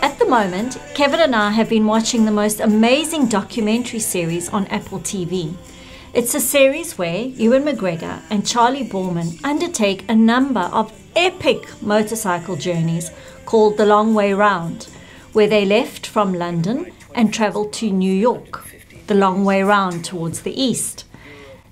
At the moment, Kevin and I have been watching the most amazing documentary series on Apple TV. It's a series where Ewan McGregor and Charley Boorman undertake a number of epic motorcycle journeys called The Long Way Round, where they left from London and travelled to New York, the long way round towards the east.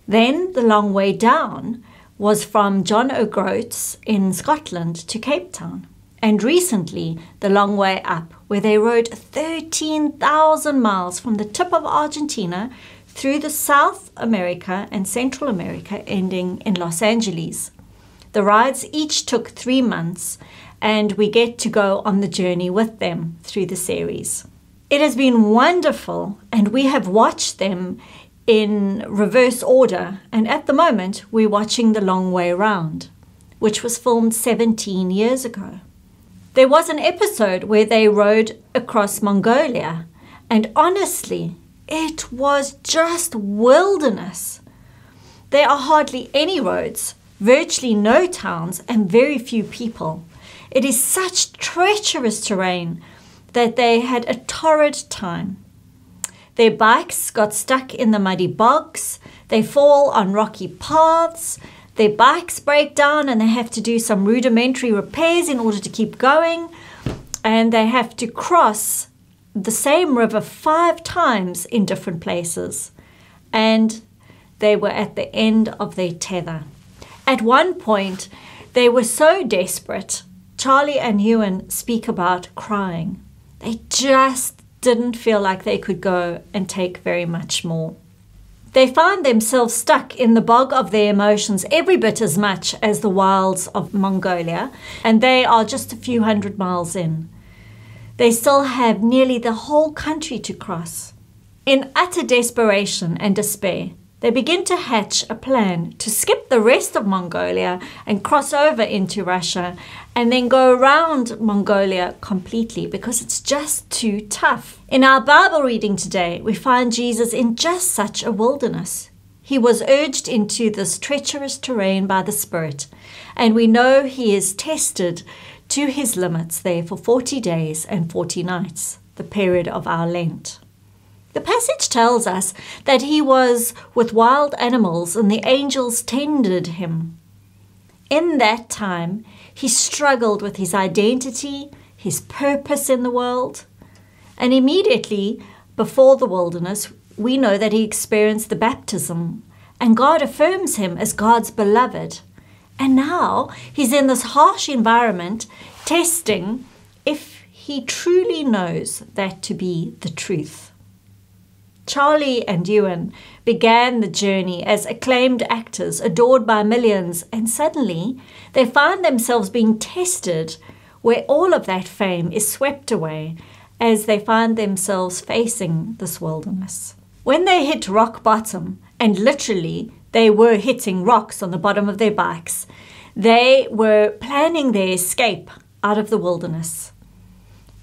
Then the long way down was from John O'Groats in Scotland to Cape Town. And recently, the long way up, where they rode 13,000 miles from the tip of Argentina through the South America and Central America, ending in Los Angeles. The rides each took 3 months, and we get to go on the journey with them through the series. It has been wonderful, and we have watched them in reverse order, and at the moment we're watching The Long Way Round, which was filmed 17 years ago. There was an episode where they rode across Mongolia, and honestly, it was just wilderness. There are hardly any roads, virtually no towns, and very few people. It is such treacherous terrain that they had a torrid time. Their bikes got stuck in the muddy bogs, they fall on rocky paths, their bikes break down and they have to do some rudimentary repairs in order to keep going, and they have to cross the same river 5 times in different places, and they were at the end of their tether. At one point, they were so desperate, Charley and Ewan speak about crying. They just didn't feel like they could go and take very much more. They found themselves stuck in the bog of their emotions every bit as much as the wilds of Mongolia, and they are just a few hundred miles in. They still have nearly the whole country to cross. In utter desperation and despair, they begin to hatch a plan to skip the rest of Mongolia and cross over into Russia and then go around Mongolia completely because it's just too tough. In our Bible reading today, we find Jesus in just such a wilderness. He was urged into this treacherous terrain by the Spirit, and we know he is tested to his limits there for 40 days and 40 nights, the period of our Lent. The passage tells us that he was with wild animals and the angels tended him. In that time, he struggled with his identity, his purpose in the world, and immediately before the wilderness, we know that he experienced the baptism, and God affirms him as God's beloved. And now he's in this harsh environment, testing if he truly knows that to be the truth. Charley and Ewan began the journey as acclaimed actors, adored by millions, and suddenly they find themselves being tested where all of that fame is swept away as they find themselves facing this wilderness. When they hit rock bottom, and literally they were hitting rocks on the bottom of their bikes, they were planning their escape out of the wilderness.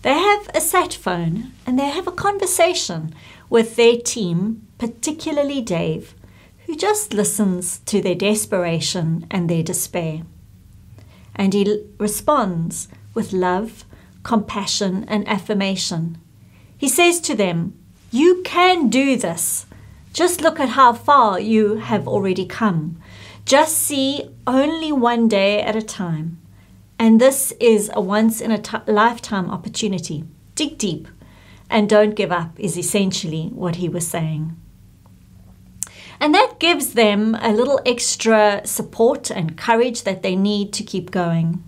They have a sat phone and they have a conversation with their team, particularly Dave, who just listens to their desperation and their despair. And he responds with love, compassion, and affirmation. He says to them, "You can do this. Just look at how far you have already come. Just see only one day at a time. And this is a once-in-a-lifetime opportunity. Dig deep and don't give up," is essentially what he was saying. And that gives them a little extra support and courage that they need to keep going.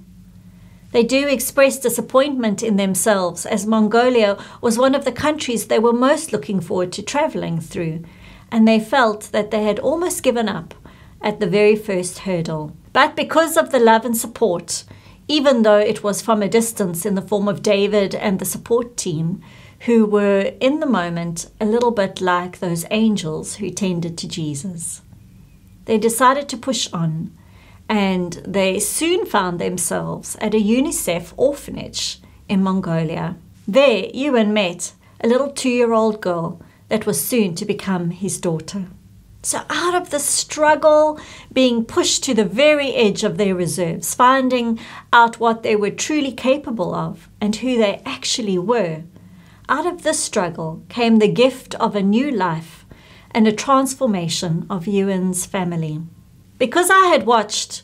They do express disappointment in themselves, as Mongolia was one of the countries they were most looking forward to traveling through, and they felt that they had almost given up at the very first hurdle. But because of the love and support, even though it was from a distance in the form of David and the support team, who were in the moment a little bit like those angels who tended to Jesus, they decided to push on, and they soon found themselves at a UNICEF orphanage in Mongolia. There, Ewan met a little 2-year-old girl that was soon to become his daughter. So out of the struggle, being pushed to the very edge of their reserves, finding out what they were truly capable of and who they actually were, out of this struggle came the gift of a new life and a transformation of Ewan's family. Because I had watched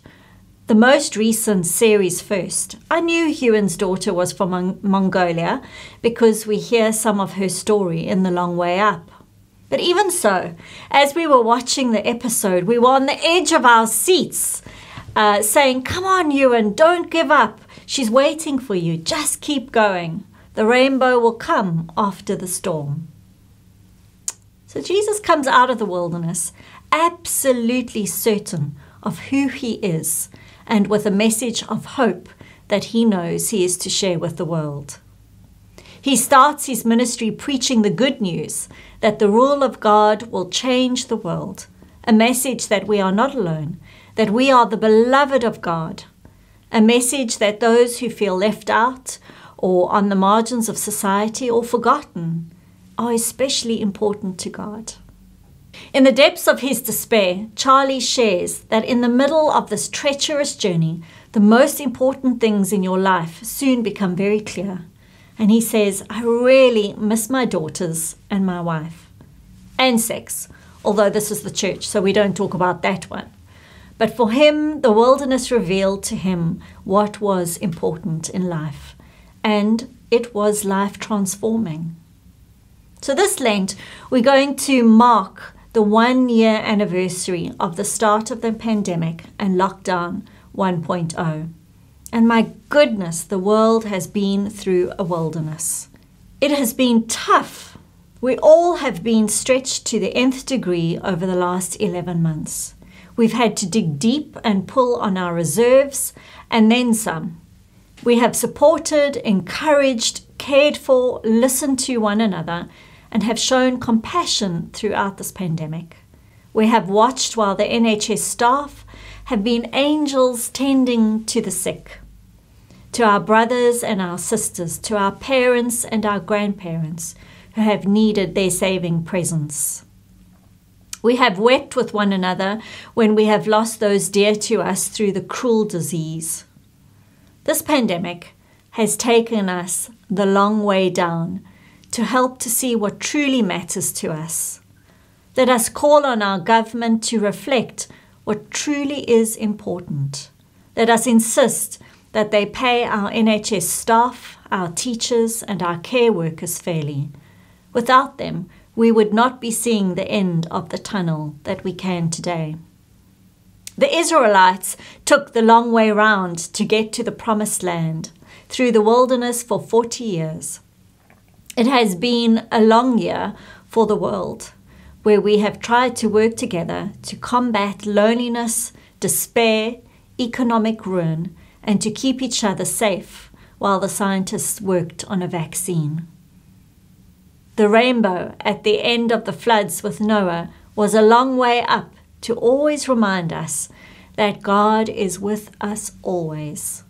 the most recent series first, I knew Ewan's daughter was from Mongolia because we hear some of her story in The Long Way Up. But even so, as we were watching the episode, we were on the edge of our seats, saying, "Come on, Ewan, don't give up. She's waiting for you. Just keep going. The rainbow will come after the storm." So Jesus comes out of the wilderness, absolutely certain of who he is, and with a message of hope that he knows he is to share with the world. He starts his ministry preaching the good news that the rule of God will change the world, a message that we are not alone, that we are the beloved of God, a message that those who feel left out or on the margins of society or forgotten are especially important to God. In the depths of his despair, Charley shares that in the middle of this treacherous journey, the most important things in your life soon become very clear. And he says, "I really miss my daughters and my wife." And sex, although this is the church, so we don't talk about that one. But for him, the wilderness revealed to him what was important in life. And it was life transforming. So this Lent, we're going to mark the 1-year anniversary of the start of the pandemic and lockdown 1.0. And my goodness, the world has been through a wilderness. It has been tough. We all have been stretched to the nth degree over the last 11 months. We've had to dig deep and pull on our reserves and then some. We have supported, encouraged, cared for, listened to one another, and have shown compassion throughout this pandemic. We have watched while the NHS staff have been angels tending to the sick, to our brothers and our sisters, to our parents and our grandparents who have needed their saving presence. We have wept with one another when we have lost those dear to us through the cruel disease. This pandemic has taken us the long way down to help to see what truly matters to us. Let us call on our government to reflect what truly is important. Let us insist that they pay our NHS staff, our teachers, and our care workers fairly. Without them, we would not be seeing the end of the tunnel that we can today. The Israelites took the long way round to get to the promised land, through the wilderness for 40 years. It has been a long year for the world, where we have tried to work together to combat loneliness, despair, economic ruin, and to keep each other safe while the scientists worked on a vaccine. The rainbow at the end of the floods with Noah was a long way up to always remind us that God is with us always.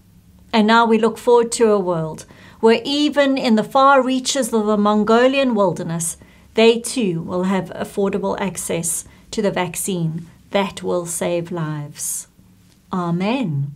And now we look forward to a world where even in the far reaches of the Mongolian wilderness, they too will have affordable access to the vaccine that will save lives. Amen.